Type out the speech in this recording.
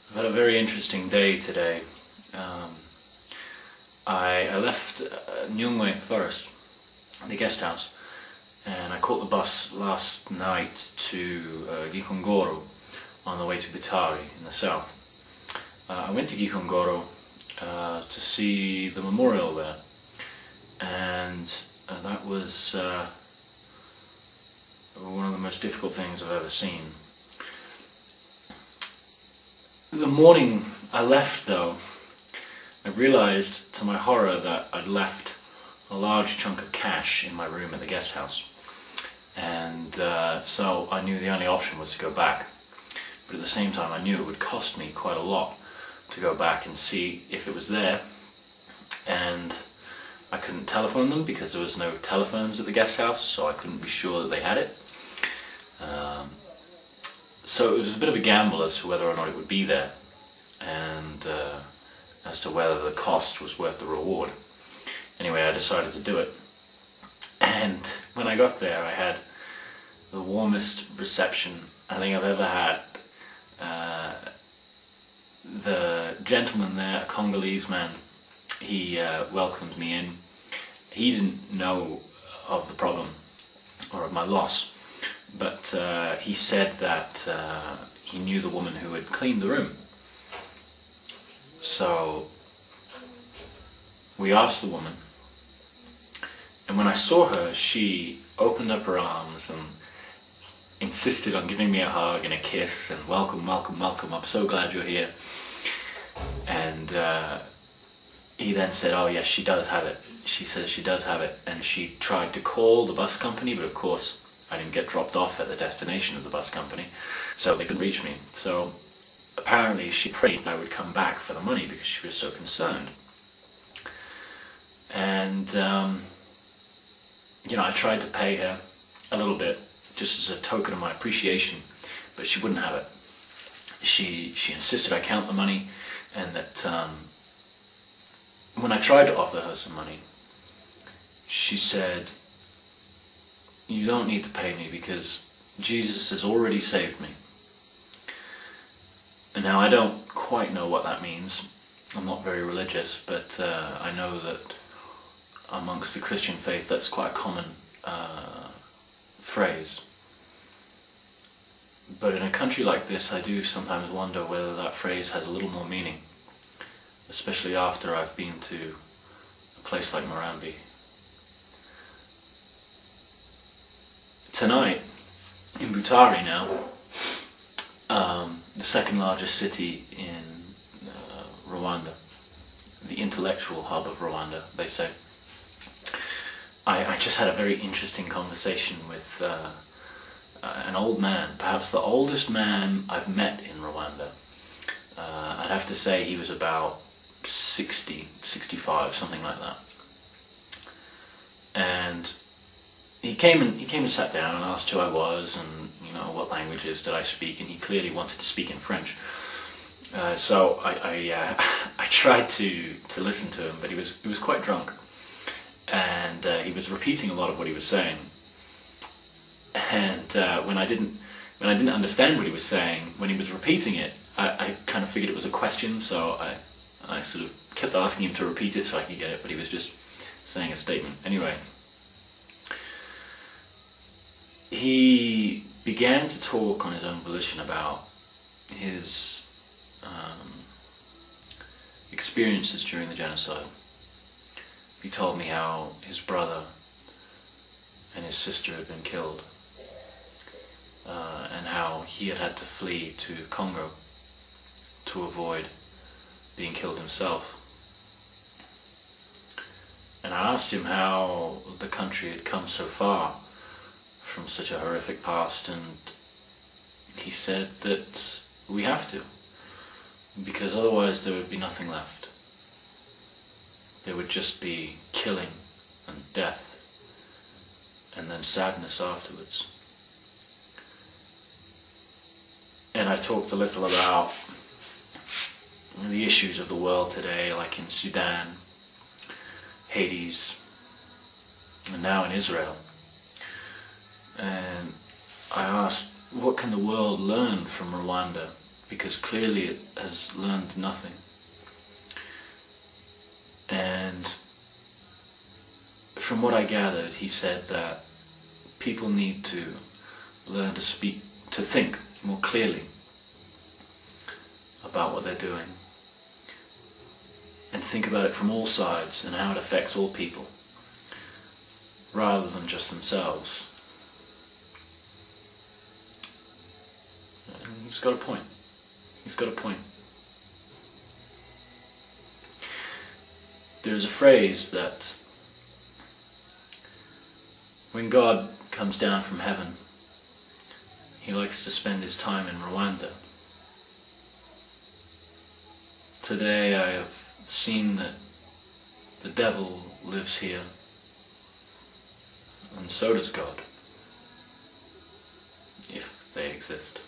I've had a very interesting day today. I left Nyungwe first, the guest house, and I caught the bus last night to Gikongoro on the way to Butari in the south. I went to Gikongoro to see the memorial there, and that was one of the most difficult things I've ever seen. The morning I left, though, I realised to my horror that I'd left a large chunk of cash in my room at the guest house, and so I knew the only option was to go back. But at the same time I knew it would cost me quite a lot to go back and see if it was there, and I couldn't telephone them because there was no telephones at the guest house, so I couldn't be sure that they had it. So it was a bit of a gamble as to whether or not it would be there, and as to whether the cost was worth the reward. Anyway, I decided to do it, and when I got there I had the warmest reception I think I've ever had. The gentleman there, a Congolese man, he welcomed me in. He didn't know of the problem or of my loss, but he said that he knew the woman who had cleaned the room. So we asked the woman, and when I saw her, she opened up her arms and insisted on giving me a hug and a kiss and welcome, welcome, welcome, I'm so glad you're here. And he then said, oh yes, she does have it. She says she does have it, and she tried to call the bus company, but of course I didn't get dropped off at the destination of the bus company, so they couldn't reach me. So apparently she prayed I would come back for the money because she was so concerned. And you know, I tried to pay her a little bit just as a token of my appreciation, but she wouldn't have it. She insisted I count the money, and that when I tried to offer her some money, she said, you don't need to pay me because Jesus has already saved me. And now I don't quite know what that means. I'm not very religious, but I know that amongst the Christian faith that's quite a common phrase. But in a country like this, I do sometimes wonder whether that phrase has a little more meaning, especially after I've been to a place like Morambi. Tonight, in Butari now, the second largest city in Rwanda, the intellectual hub of Rwanda, they say, I just had a very interesting conversation with an old man, perhaps the oldest man I've met in Rwanda. I'd have to say he was about 60, 65, something like that. And he came and sat down and asked who I was and, you know, what languages did I speak, and he clearly wanted to speak in French. So I tried to listen to him, but he was quite drunk, and he was repeating a lot of what he was saying. And when I didn't understand what he was saying, when he was repeating it, I kind of figured it was a question, so I sort of kept asking him to repeat it so I could get it, but he was just saying a statement. Anyway, he began to talk on his own volition about his experiences during the genocide. He told me how his brother and his sister had been killed, and how he had to flee to Congo to avoid being killed himself. And I asked him how the country had come so far from such a horrific past, and he said that we have to, because otherwise there would be nothing left. There would just be killing and death, and then sadness afterwards. And I talked a little about the issues of the world today, like in Sudan, Hades, and now in Israel. And I asked, what can the world learn from Rwanda because clearly it has learned nothing. And from what I gathered, he said that people need to learn to think more clearly about what they're doing, and think about it from all sides and how it affects all people, rather than just themselves. And he's got a point. He's got a point. There's a phrase that when God comes down from heaven, he likes to spend his time in Rwanda. Today I have seen that the devil lives here, and so does God, if they exist.